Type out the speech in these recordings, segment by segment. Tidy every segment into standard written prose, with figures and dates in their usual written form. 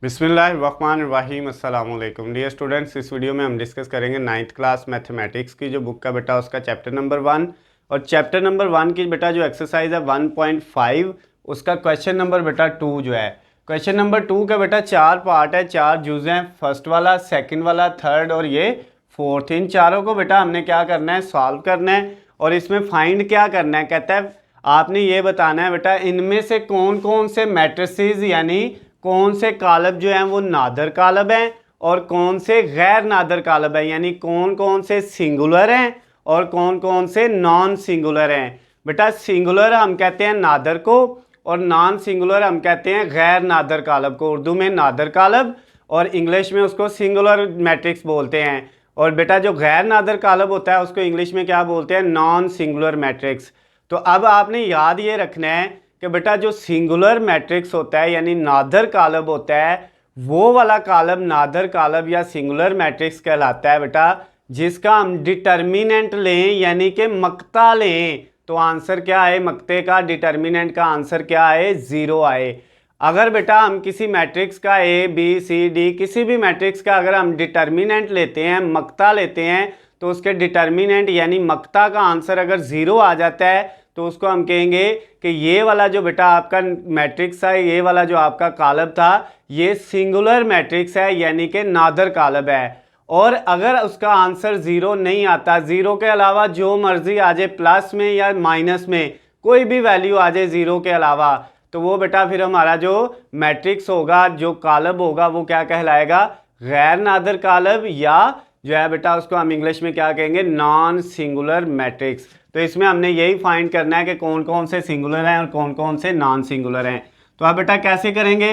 बिस्मिल्लाहिर्रहमानिर्रहीम अस्सलाम वालेकुम डियर स्टूडेंट्स। इस वीडियो में हम डिस्कस करेंगे नाइन्थ क्लास मैथमेटिक्स की जो बुक का बेटा उसका चैप्टर नंबर 1 और चैप्टर नंबर 1 की बेटा जो एक्सरसाइज है 1.5 उसका क्वेश्चन नंबर बेटा 2 जो है। क्वेश्चन नंबर 2 का बेटा 4 पार्ट है, 4 जुज हैं, फर्स्ट वाला, सेकंड वाला, थर्ड और ये फोर्थ। इन चारों को बेटा हमने क्या करना है, सॉल्व करना है और इसमें फाइंड क्या करना है, कहता है आपने ये बताना है बेटा इनमें से कौन कौन से मैट्रिसेस यानी कौन से कालब जो हैं वो नादर कालब हैं और कौन से गैर नादर कालब हैं, यानी कौन कौन से सिंगुलर हैं और कौन कौन से नॉन सिंगुलर हैं। बेटा सिंगुलर हम कहते हैं नादर को और नॉन सिंगुलर हम कहते हैं गैर नादर कालब को। उर्दू में नादर कालब और इंग्लिश में उसको सिंगुलर मैट्रिक्स बोलते हैं। और बेटा जो गैर नादर कालब होता है उसको इंग्लिश में क्या बोलते हैं, नॉन सिंगुलर मैट्रिक्स। तो अब आपने याद ये रखना है कि बेटा जो सिंगुलर मैट्रिक्स होता है यानी नादर कालब होता है वो वाला कालब नादर कालब या सिंगुलर मैट्रिक्स कहलाता है बेटा जिसका हम डिटर्मिनेंट लें यानी कि मक्ता लें तो आंसर क्या आए, मक्ते का डिटर्मिनेंट का आंसर क्या आए, 0 आए। अगर बेटा हम किसी मैट्रिक्स का ए बी सी डी किसी भी मैट्रिक्स का अगर हम डिटर्मिनेंट लेते हैं, मक्ता लेते हैं, तो उसके डिटर्मिनेंट यानी मक्ता का आंसर अगर 0 आ जाता है तो उसको हम कहेंगे कि ये वाला जो बेटा आपका मैट्रिक्स है, ये वाला जो आपका कालब था ये सिंगुलर मैट्रिक्स है यानी कि नादर कालब है। और अगर उसका आंसर 0 नहीं आता, 0 के अलावा जो मर्जी आ जाए, प्लस में या माइनस में कोई भी वैल्यू आ जाए 0 के अलावा, तो वो बेटा फिर हमारा जो मैट्रिक्स होगा, जो कालब होगा, वो क्या कहलाएगा, गैर नादर कालब या जो है बेटा उसको हम इंग्लिश में क्या कहेंगे, नॉन सिंगुलर मैट्रिक्स। तो इसमें हमने यही फाइंड करना है कि कौन कौन से सिंगुलर हैं और कौन कौन से नॉन सिंगुलर हैं। तो अब बेटा कैसे करेंगे,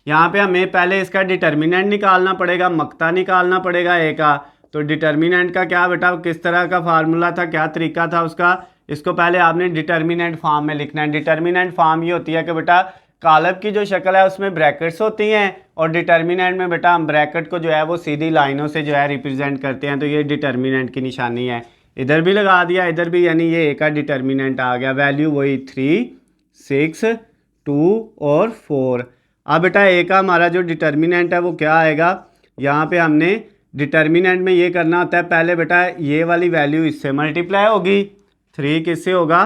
यहाँ पे हमें पहले इसका डिटर्मिनेंट निकालना पड़ेगा, मक्ता निकालना पड़ेगा ए का। तो डिटर्मिनेंट का क्या बेटा, किस तरह का फार्मूला था, क्या तरीका था उसका, इसको पहले आपने डिटर्मिनेंट फॉर्म में लिखना है। डिटर्मिनेंट फॉर्म ये होती है कि बेटा कालब की जो शक्ल है उसमें ब्रैकेट्स होती हैं और डिटर्मिनेंट में बेटा हम ब्रैकेट को जो है वो सीधी लाइनों से जो है रिप्रेजेंट करते हैं। तो ये डिटर्मिनेंट की निशानी है, इधर भी लगा दिया, इधर भी, यानी ये ए का डिटर्मिनेंट आ गया, वैल्यू वही 3, 6, 2 और 4। अब बेटा ए का हमारा जो डिटर्मिनेंट है वो क्या आएगा, यहाँ पे हमने डिटर्मिनेंट में ये करना होता है, पहले बेटा ये वाली वैल्यू इससे मल्टीप्लाई होगी, 3 किससे होगा,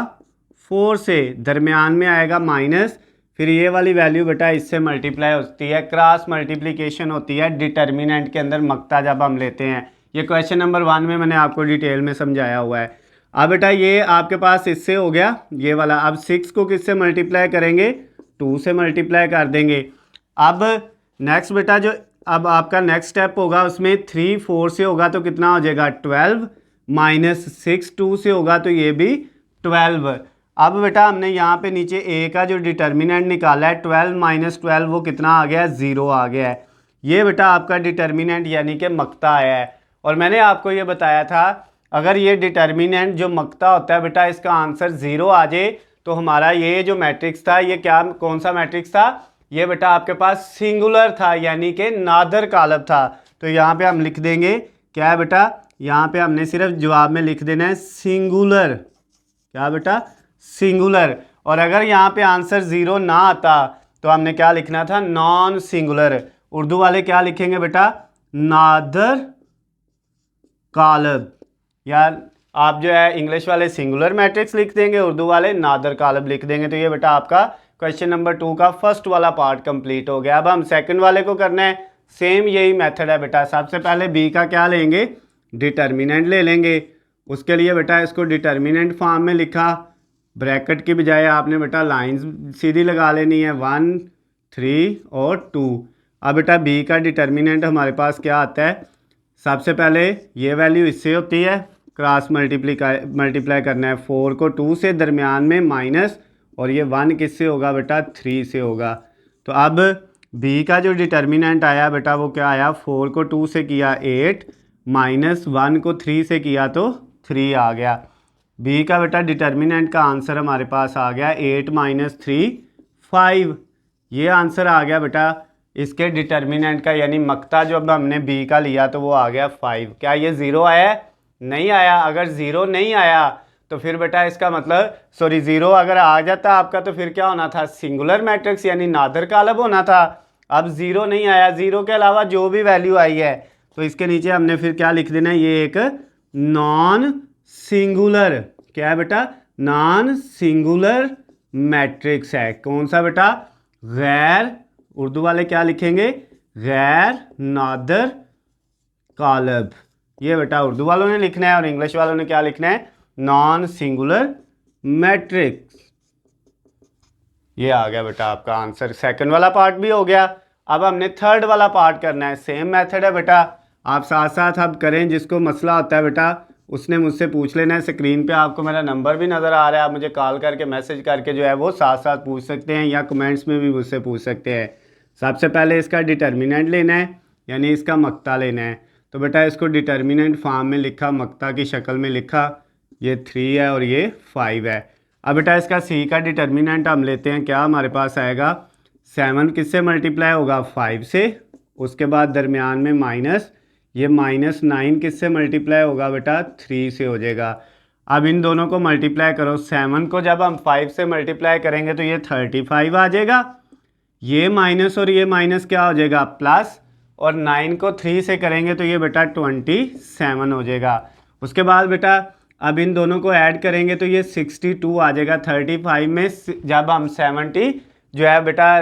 4 से, दरमियान में आएगा माइनस, फिर ये वाली वैल्यू बेटा इससे मल्टीप्लाई होती है, क्रॉस मल्टीप्लिकेशन होती है डिटर्मिनेंट के अंदर मक्ता जब हम लेते हैं। ये क्वेश्चन नंबर 1 में मैंने आपको डिटेल में समझाया हुआ है। अब बेटा ये आपके पास इससे हो गया ये वाला, अब 6 को किससे मल्टीप्लाई करेंगे, 2 से मल्टीप्लाई कर देंगे। अब नेक्स्ट बेटा जो अब आपका नेक्स्ट स्टेप होगा उसमें 3 4 से होगा तो कितना हो जाएगा, 12 माइनस 6 2 से होगा तो ये भी 12। अब बेटा हमने यहाँ पे नीचे ए का जो डिटर्मिनेंट निकाला है 12 माइनस 12 वो कितना आ गया है, 0 आ गया है। ये बेटा आपका डिटर्मिनेंट यानी कि मक्ता आया है। और मैंने आपको ये बताया था अगर ये डिटर्मिनेंट जो मक्ता होता है बेटा इसका आंसर 0 आ जाए तो हमारा ये जो मैट्रिक्स था ये क्या, कौन सा मैट्रिक्स था, ये बेटा आपके पास सिंगुलर था यानी कि नादर कालब था। तो यहाँ पे हम लिख देंगे क्या है बेटा, यहाँ पे हमने सिर्फ जवाब में लिख देना है सिंगुलर, क्या बेटा, सिंगुलर। और अगर यहाँ पे आंसर 0 ना आता तो हमने क्या लिखना था, नॉन सिंगुलर। उर्दू वाले क्या लिखेंगे बेटा, नादर कालब, या आप जो है इंग्लिश वाले सिंगुलर मैट्रिक्स लिख देंगे, उर्दू वाले नादर कालब लिख देंगे। तो ये बेटा आपका क्वेश्चन नंबर 2 का फर्स्ट वाला पार्ट कंप्लीट हो गया। अब हम सेकंड वाले को करना है, सेम यही मेथड है बेटा। सबसे पहले बी का क्या लेंगे, डिटर्मिनेंट ले लेंगे। उसके लिए बेटा इसको डिटर्मिनेंट फॉर्म में लिखा, ब्रैकेट की बजाय आपने बेटा लाइंस सीधी लगा लेनी है, 1 3 और 2। अब बेटा बी का डिटर्मिनेंट हमारे पास क्या आता है, सबसे पहले ये वैल्यू इससे होती है, क्रॉस मल्टीप्लाई करना है, 4 को 2 से, दरमियान में माइनस, और ये 1 किससे होगा बेटा, 3 से होगा। तो अब बी का जो डिटर्मिनेंट आया बेटा वो क्या आया, 4 को 2 से किया 8 माइनस 1 को 3 से किया तो 3 आ गया। बी का बेटा डिटर्मिनेंट का आंसर हमारे पास आ गया 8 माइनस 3 5। ये आंसर आ गया बेटा इसके डिटर्मिनेंट का, यानी मक्ता जो अब हमने बी का लिया तो वो आ गया 5। क्या ये 0 आया, नहीं आया। अगर 0 नहीं आया तो फिर बेटा इसका मतलब, सॉरी 0 अगर आ जाता आपका तो फिर क्या होना था, सिंगुलर मैट्रिक्स यानी नादर कालब होना था। अब 0 नहीं आया, 0 के अलावा जो भी वैल्यू आई है तो इसके नीचे हमने फिर क्या लिख देना है, ये एक नॉन सिंगुलर, क्या है बेटा, नॉन सिंगुलर मैट्रिक्स है। कौन सा बेटा, गैर, उर्दू वाले क्या लिखेंगे, गैर नादर कालब। ये बेटा उर्दू वालों ने लिखना है और इंग्लिश वालों ने क्या लिखना है, नॉन सिंगुलर मैट्रिक्स। ये आ गया बेटा आपका आंसर। सेकंड वाला पार्ट भी हो गया। अब हमने थर्ड वाला पार्ट करना है। सेम मेथड है बेटा, आप साथ साथ अब करें। जिसको मसला होता है बेटा उसने मुझसे पूछ लेना है। स्क्रीन पे आपको मेरा नंबर भी नज़र आ रहा है, आप मुझे कॉल करके मैसेज करके जो है वो साथ साथ पूछ सकते हैं या कमेंट्स में भी मुझसे पूछ सकते हैं। सबसे पहले इसका डिटर्मिनेंट लेना है, यानी इसका मक्ता लेना है। तो बेटा इसको डिटर्मिनेंट फॉर्म में लिखा, मक्ता की शक्ल में लिखा, ये 3 है और ये 5 है। अब बेटा इसका सी का डिटर्मिनेंट हम लेते हैं, क्या हमारे पास आएगा, 7 किससे मल्टीप्लाई होगा, 5 से, उसके बाद दरमियान में माइनस, ये -9 किससे मल्टीप्लाई होगा बेटा, 3 से हो जाएगा। अब इन दोनों को मल्टीप्लाई करो, 7 को जब हम 5 से मल्टीप्लाई करेंगे तो ये 35 आ जाएगा, ये माइनस और ये माइनस क्या हो जाएगा, प्लस, और 9 को 3 से करेंगे तो ये बेटा 27 हो जाएगा। उसके बाद बेटा अब इन दोनों को ऐड करेंगे तो ये 62 आ जाएगा। 35 में जब हम 70 जो है बेटा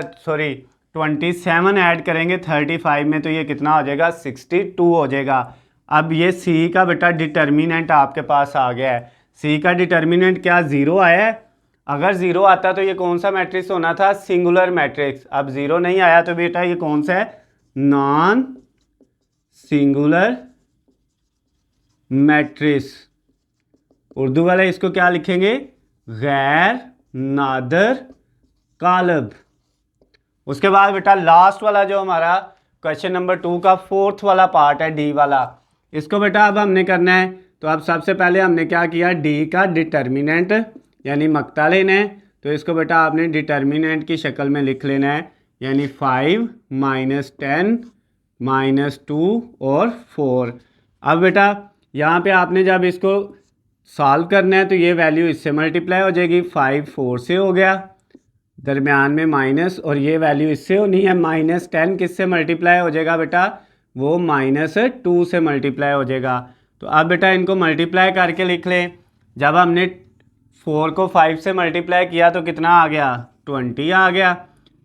27 ऐड करेंगे 35 में तो ये कितना हो जाएगा, 62 हो जाएगा। अब ये सी का बेटा डिटर्मिनेंट आपके पास आ गया है। सी का डिटर्मिनेंट क्या, 0 आया है। अगर 0 आता तो ये कौन सा मैट्रिक्स होना था, सिंगुलर मैट्रिक्स। अब 0 नहीं आया तो बेटा ये कौन सा है, नॉन सिंगुलर मैट्रिक्स। उर्दू वाले इसको क्या लिखेंगे, गैर नादर कालब। उसके बाद बेटा लास्ट वाला जो हमारा क्वेश्चन नंबर 2 का 4th वाला पार्ट है, डी वाला, इसको बेटा अब हमने करना है। तो अब सबसे पहले हमने क्या किया, डी का डिटर्मिनेंट यानी मक्ता लेना है। तो इसको बेटा आपने डिटर्मिनेंट की शक्ल में लिख लेना है, यानी 5 -10 -2 और 4। अब बेटा यहाँ पे आपने जब इसको सॉल्व करना है तो ये वैल्यू इससे मल्टीप्लाई हो जाएगी, 5 4 से हो गया, दरमियान में माइनस, और ये वैल्यू इससे होनी है, -10 किससे मल्टीप्लाई हो जाएगा बेटा, वो -2 से मल्टीप्लाई हो जाएगा। तो अब बेटा इनको मल्टीप्लाई करके लिख लें। जब हमने 4 को 5 से मल्टीप्लाई किया तो कितना आ गया, 20 आ गया।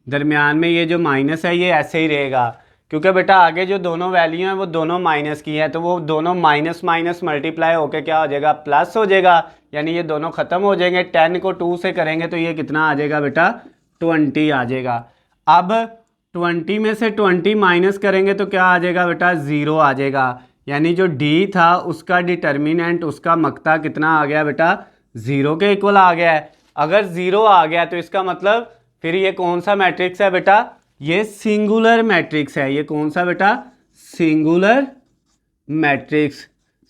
दरमियान में ये जो माइनस है ये ऐसे ही रहेगा, क्योंकि बेटा आगे जो दोनों वैल्यू हैं वो दोनों माइनस की हैं, तो वो दोनों माइनस माइनस मल्टीप्लाई होकर क्या हो जाएगा, प्लस हो जाएगा, यानी ये दोनों ख़त्म हो जाएंगे। 10 को 2 से करेंगे तो ये कितना आ जाएगा बेटा, 20 आ जाएगा। अब 20 में से 20 माइनस करेंगे तो क्या आ जाएगा बेटा, 0 आ जाएगा। यानी जो डी था उसका डिटर्मिनेंट, उसका मक्ता कितना आ गया बेटा, 0 के इक्वल आ गया है। अगर 0 आ गया तो इसका मतलब फिर ये कौन सा मैट्रिक्स है बेटा, ये सिंगुलर मैट्रिक्स है। ये कौन सा बेटा, singular matrix.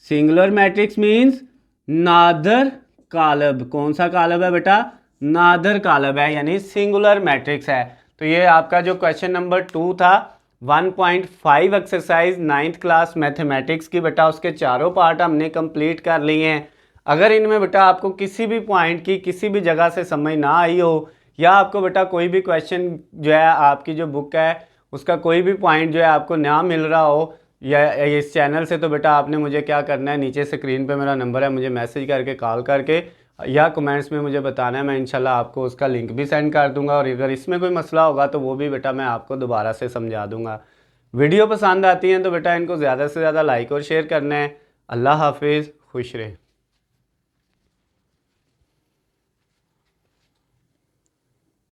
Singular matrix means नादर कालब। कौन सा कालब है बेटा, नादर कालब है, यानी सिंगुलर मैट्रिक्स है। तो ये आपका जो क्वेश्चन नंबर 2 था 1.5 एक्सरसाइज 9th क्लास मैथमेटिक्स की बेटा, उसके चारों पार्ट हमने कंप्लीट कर लिए हैं। अगर इनमें बेटा आपको किसी भी पॉइंट की किसी भी जगह से समझ ना आई हो, या आपको बेटा कोई भी क्वेश्चन जो है आपकी जो बुक है उसका कोई भी पॉइंट जो है आपको ना मिल रहा हो या इस चैनल से, तो बेटा आपने मुझे क्या करना है, नीचे स्क्रीन पे मेरा नंबर है, मुझे मैसेज करके कॉल करके या कमेंट्स में मुझे बताना है। मैं इंशाल्लाह आपको उसका लिंक भी सेंड कर दूंगा, और अगर इसमें कोई मसला होगा तो वो भी बेटा मैं आपको दोबारा से समझा दूंगा। वीडियो पसंद आती हैं तो बेटा इनको ज़्यादा से ज़्यादा लाइक और शेयर करना है। अल्लाह हाफिज़, खुश रहे।